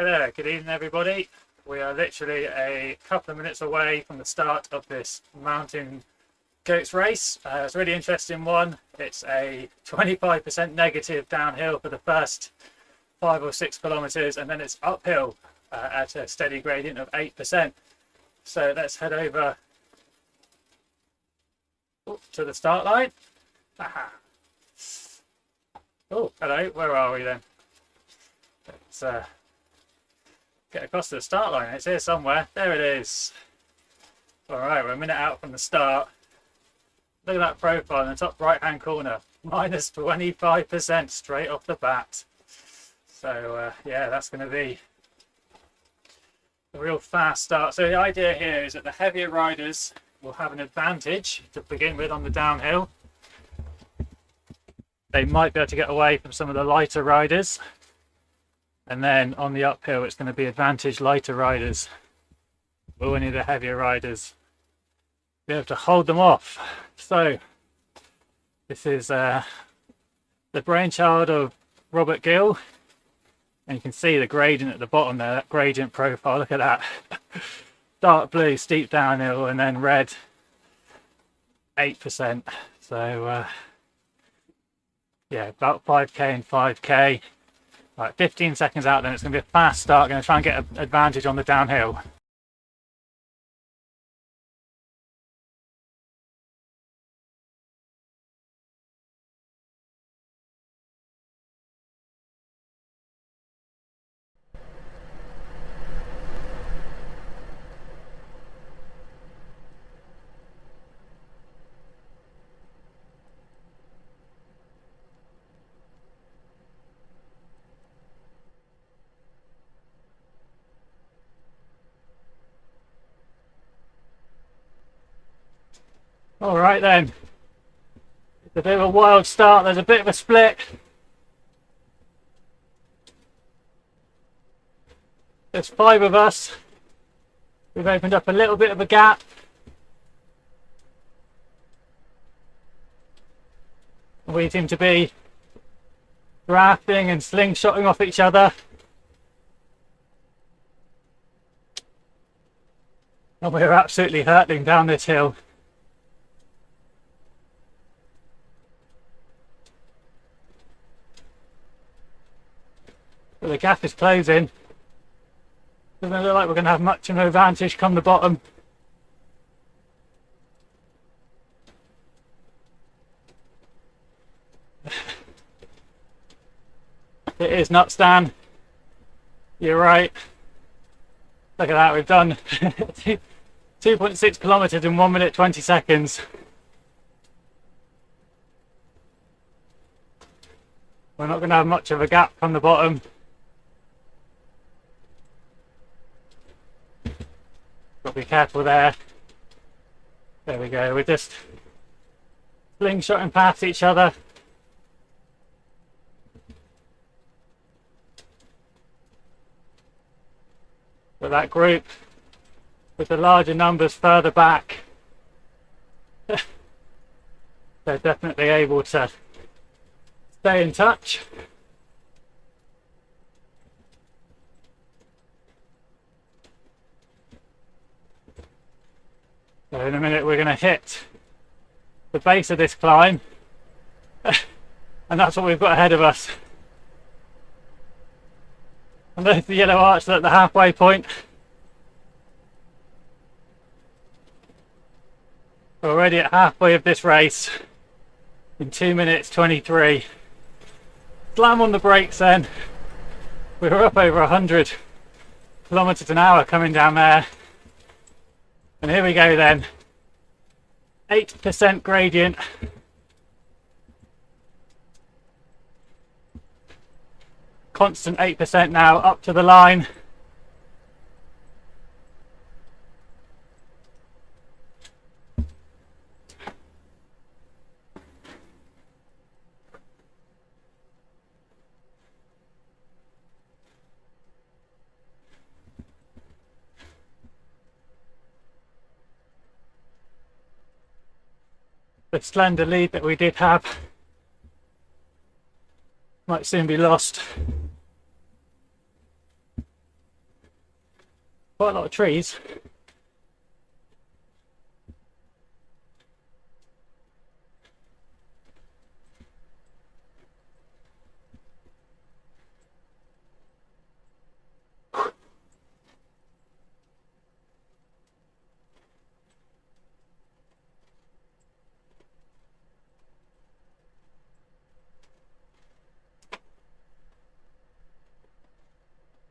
Hi there, good evening everybody. We are literally a couple of minutes away from the start of this mountain goats race. It's a really interesting one. It's a 25% negative downhill for the first 5 or 6 kilometers, and then it's uphill at a steady gradient of 8%. So let's head over to the start line. Aha. Oh, hello, where are we then? Let's get across to the start line. It's here somewhere. There it is. Alright, we're a minute out from the start. Look at that profile in the top right hand corner. Minus 25% straight off the bat. So yeah, that's going to be a real fast start. So the idea here is that the heavier riders will have an advantage to begin with on the downhill. They might be able to get away from some of the lighter riders. And then on the uphill, it's going to be advantage lighter riders. Will any of the heavier riders be able to hold them off? So this is the brainchild of Robert Gill. And you can see the gradient at the bottom there, that gradient profile. Look at that. Dark blue, steep downhill, and then red, 8%. So yeah, about 5k and 5k. Right, 15 seconds out, then it's going to be a fast start. Going to try and get an advantage on the downhill. All right then, it's a bit of a wild start. There's a bit of a split. There's 5 of us. We've opened up a little bit of a gap. We seem to be drafting and slingshotting off each other. And we're absolutely hurtling down this hill. But the gap is closing. Doesn't look like we're going to have much of an advantage come the bottom. It is nuts, Dan. You're right. Look at that, we've done 2.6 kilometers in 1 minute 20 seconds. We're not going to have much of a gap from the bottom. Got to be careful there. There we go. We're just slingshotting past each other. But that group with the larger numbers further back, they're definitely able to stay in touch. So in a minute we're going to hit the base of this climb, and that's what we've got ahead of us. And there's the yellow arch at the halfway point. We're already at halfway of this race in 2 minutes 23. Slam on the brakes then. We were up over 100 kilometers an hour coming down there. And here we go then. 8% gradient. Constant 8% now up to the line. The slender lead that we did have might soon be lost. quite a lot of trees.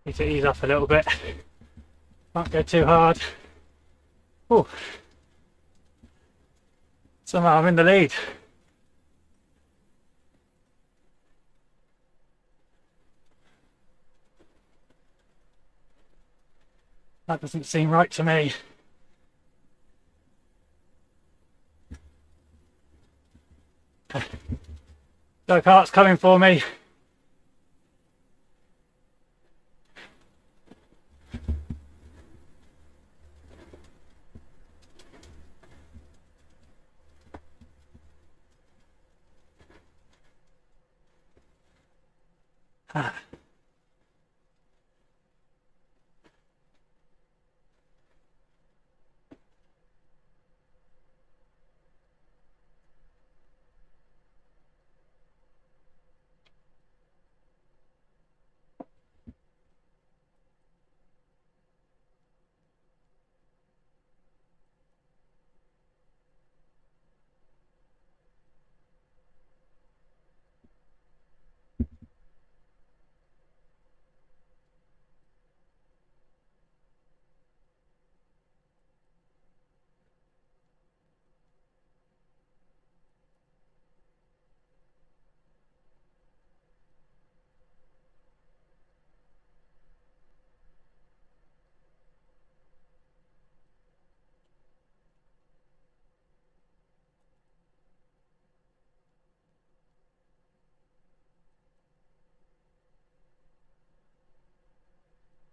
Need to ease up a little bit. Can't go too hard. Oh, somehow I'm in the lead. That doesn't seem right to me. Go-kart's coming for me.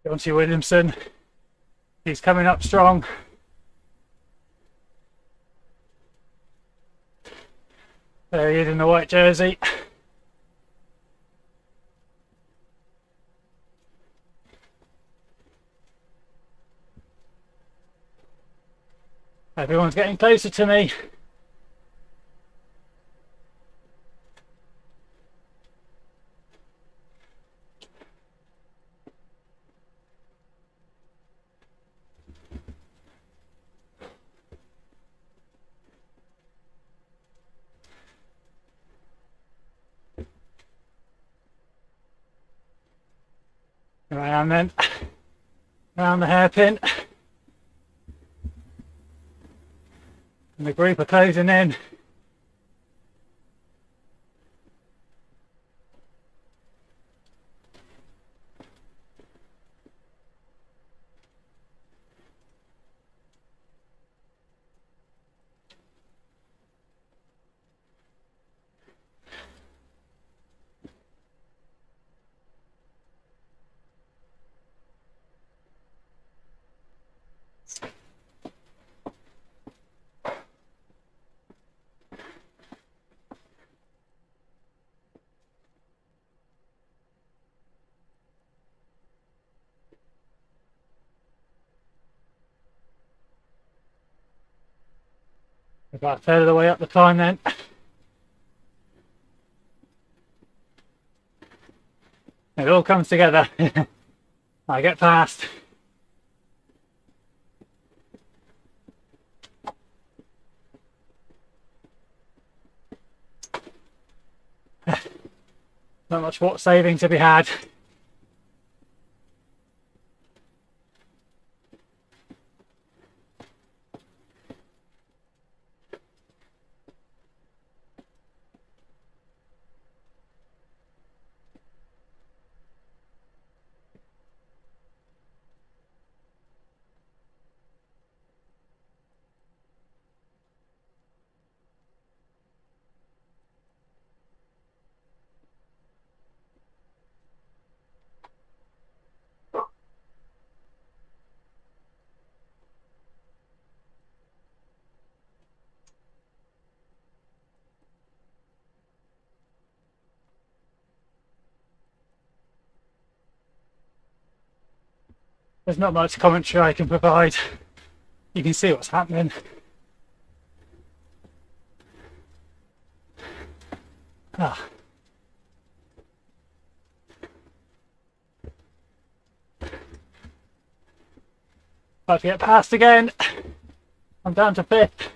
Jonty Williamson, he's coming up strong. There he is in the white jersey. Everyone's getting closer to me. Here I am then, around the hairpin. And the group are closing in. About a third of the way up the climb then. It all comes together. I get past. Not much water saving to be had. there's not much commentary I can provide. You can see what's happening. Ah. About to get past again. I'm down to 5th.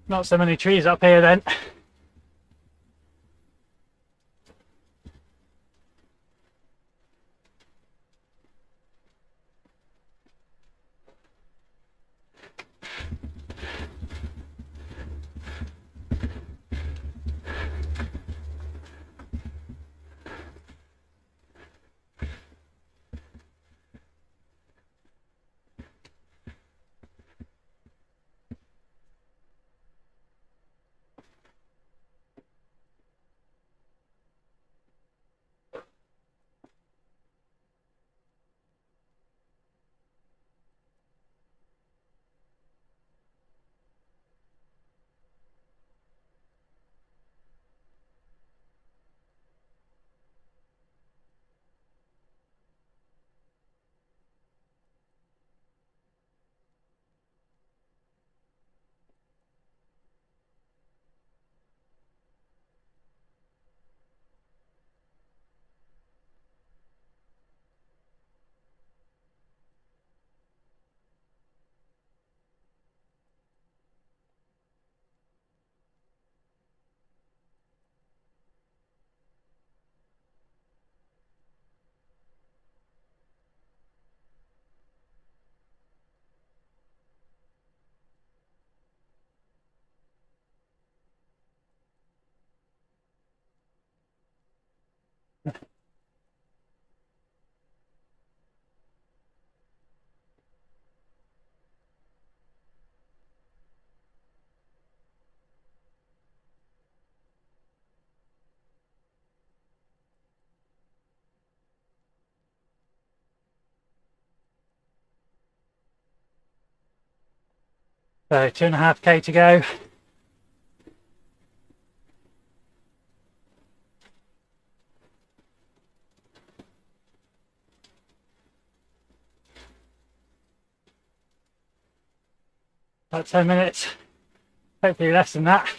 Not so many trees up here then. So 2.5k to go. About 10 minutes, hopefully less than that.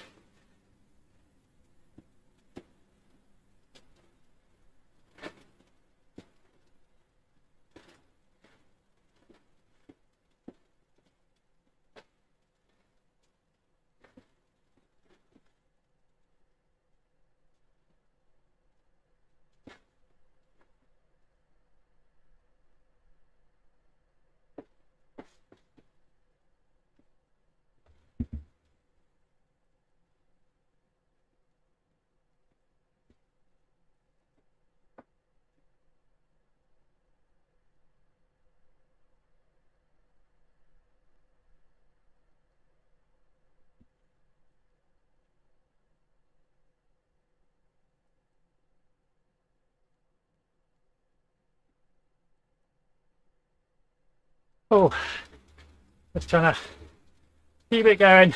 Oh, just trying to keep it going.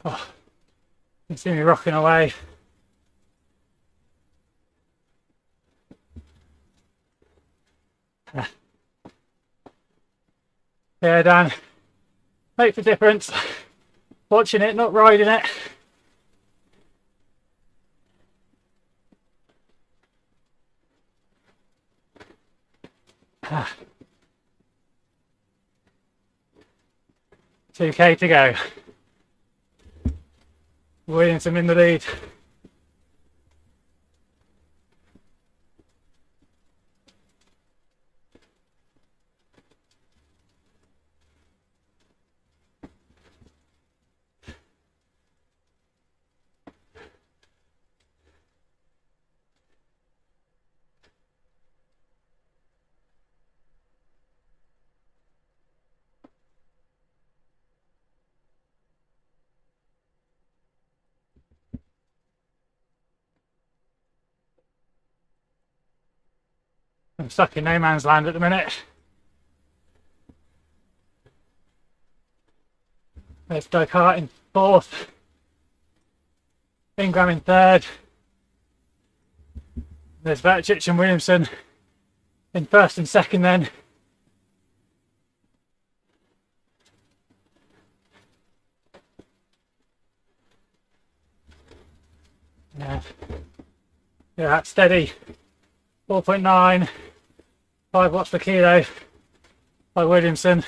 Oh, you can see me rocking away. Yeah, Dan, makes a difference. Watching it, not riding it. Ah. 2k to go. Williamson in the lead. I'm stuck in no man's land at the minute. There's Descartes in fourth, Ingram in third, there's Verchich and Williamson in first and second then. Yeah, that's steady. 4.9, 5 watts per kilo by Williamson.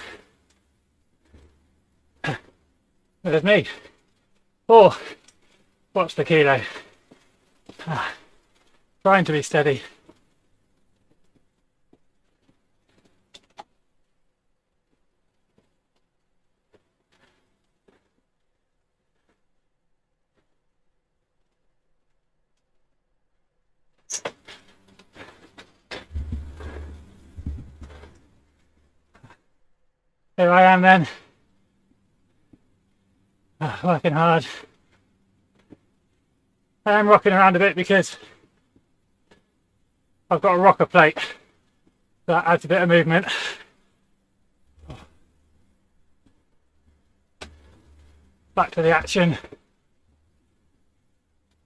There's me, 4 watts per kilo. Trying to be steady. Here I am then, working hard. I am rocking around a bit because I've got a rocker plate that adds a bit of movement. Back to the action.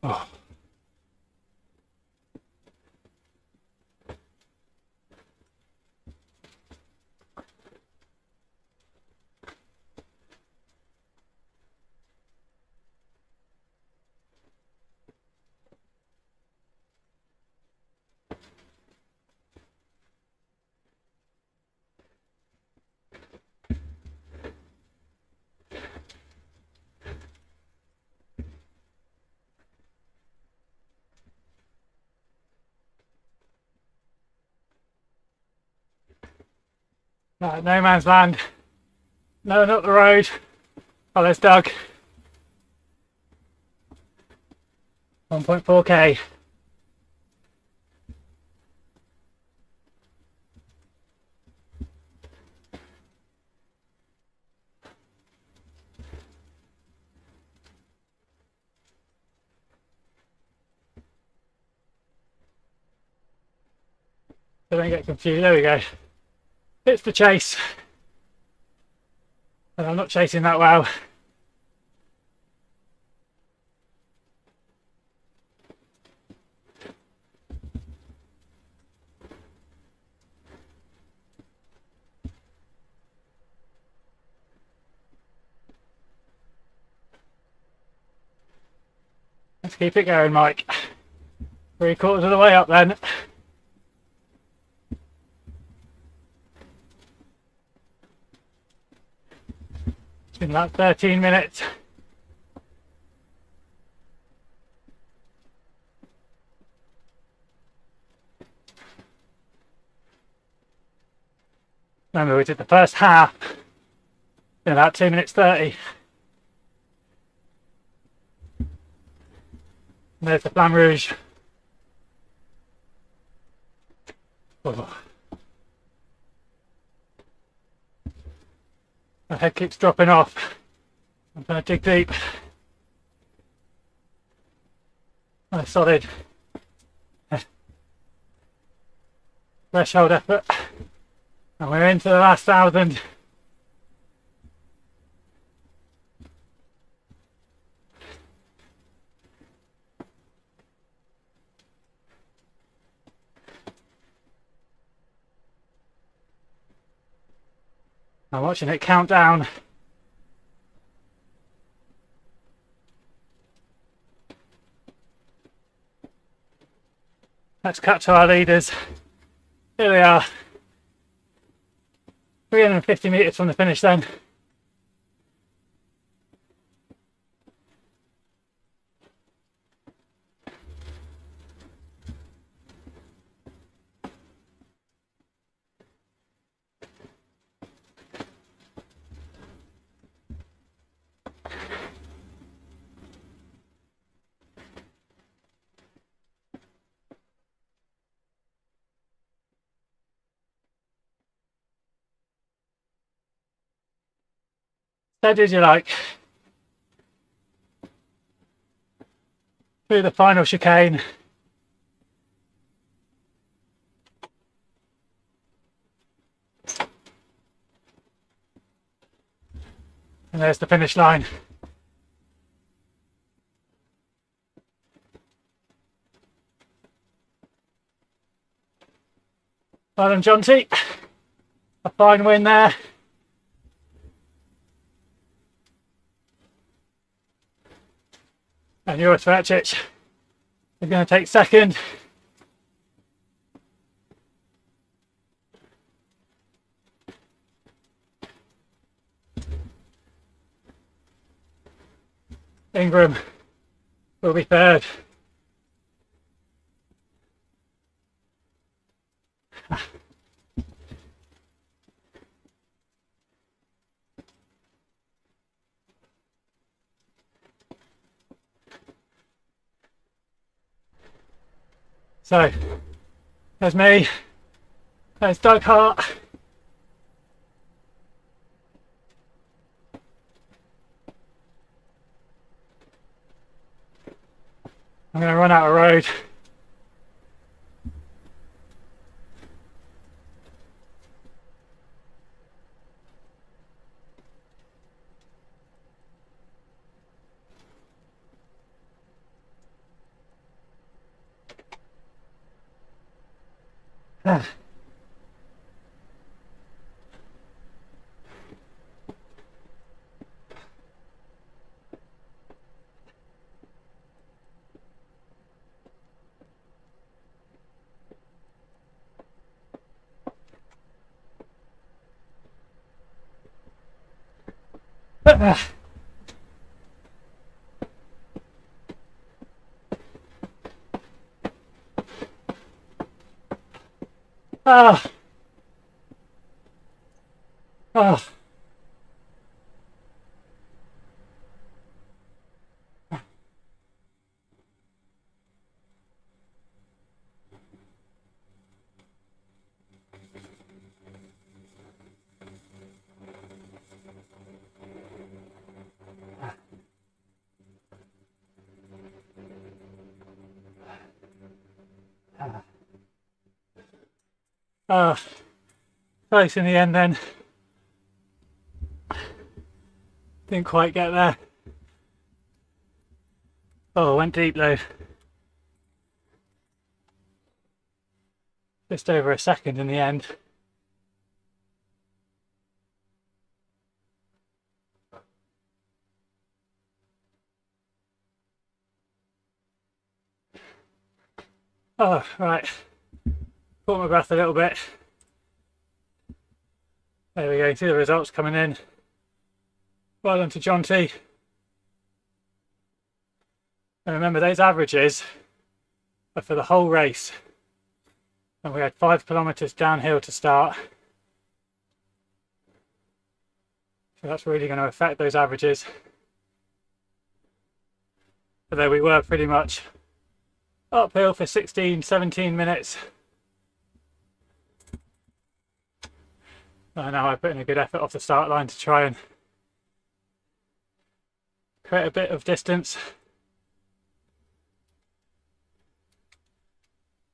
Oh. Right, no man's land. No one up the road. Oh, there's Doug. 1.4k. So don't get confused. There we go. It's the chase. And I'm not chasing that well. Let's keep it going, Mike. 3/4 of the way up then. It's been about 13 minutes. Remember, we did the first half in about 2 minutes 30. And there's the Flamme Rouge. Oh. My head keeps dropping off. I'm going to dig deep. Nice solid threshold effort. And we're into the last 1,000. I'm watching it count down. Let's cut to our leaders. Here they are. 350 metres from the finish then. Steady as you like. Through the final chicane. And there's the finish line. Well done, John T. A fine win there. And Juraj is going to take second. Ingram will be third. So, there's me, there's Doug Hart. I'm going to run out of road. Ah. Ah. Close in the end then. Didn't quite get there. Oh, went deep though. Just over a second in the end. Oh, right. Caught my breath a little bit. There we go, you see the results coming in. Well done to John T. And remember, those averages are for the whole race. And we had 5 kilometers downhill to start. So that's really going to affect those averages. Although we were pretty much uphill for 16, 17 minutes. I know I put in a good effort off the start line to try and create a bit of distance.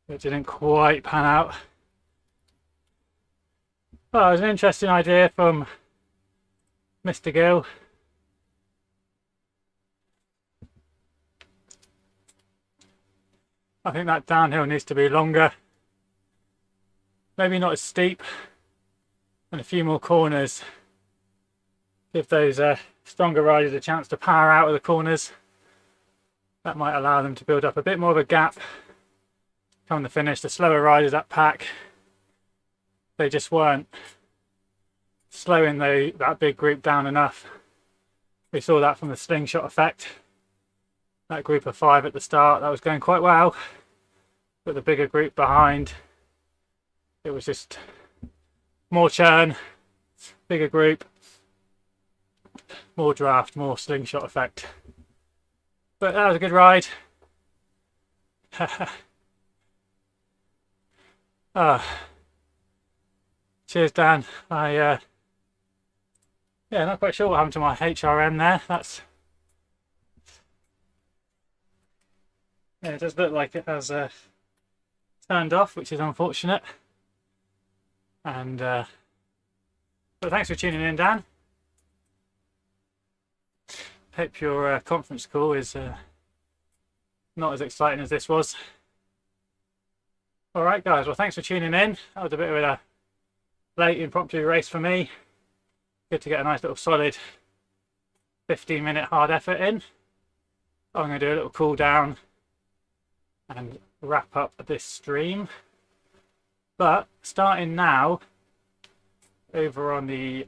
It didn't quite pan out. Well, it was an interesting idea from Mr. Gill. I think that downhill needs to be longer. Maybe not as steep. And a few more corners. Give those stronger riders a chance to power out of the corners. That might allow them to build up a bit more of a gap. Come to finish, the slower riders that pack, they just weren't slowing that big group down enough. We saw that from the slingshot effect. That group of 5 at the start, that was going quite well. But the bigger group behind, it was just more churn, bigger group, more draft, more slingshot effect. But that was a good ride. Cheers, Dan. Yeah, not quite sure what happened to my HRM there. Yeah, it does look like it has turned off, which is unfortunate. And but thanks for tuning in, Dan. Hope your conference call is not as exciting as this was. Alright guys, well thanks for tuning in. That was a bit of a late impromptu race for me. Good to get a nice little solid 15-minute hard effort in. I'm going to do a little cool down and wrap up this stream. But starting now, over on the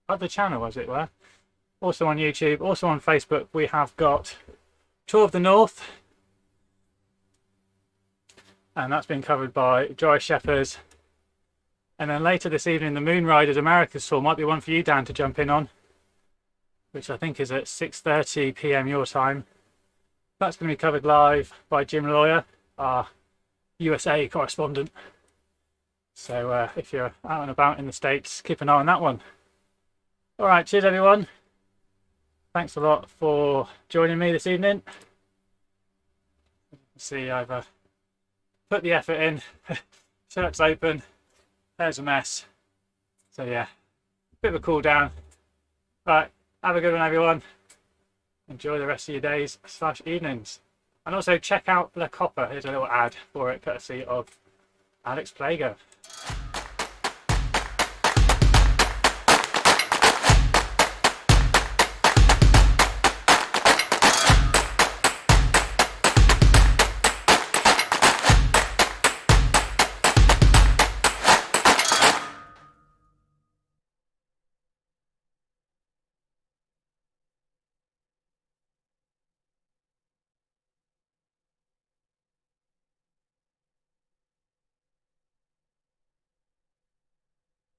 other channel as it were, also on YouTube, also on Facebook, we have got Tour of the North. And that's been covered by Joy Shepherd's. And then later this evening, the Moon Riders Americas Tour might be one for you, Dan, to jump in on, which I think is at 6:30 PM your time. That's going to be covered live by Jim Lawyer, our USA correspondent. So if you're out and about in the States, keep an eye on that one. All right, cheers everyone. Thanks a lot for joining me this evening. See, I've put the effort in. Shirt's open. There's a mess. So yeah, bit of a cool down. Right, have a good one everyone. Enjoy the rest of your days / evenings. And also check out Le Copper. Here's a little ad for it, courtesy of Alex Plager.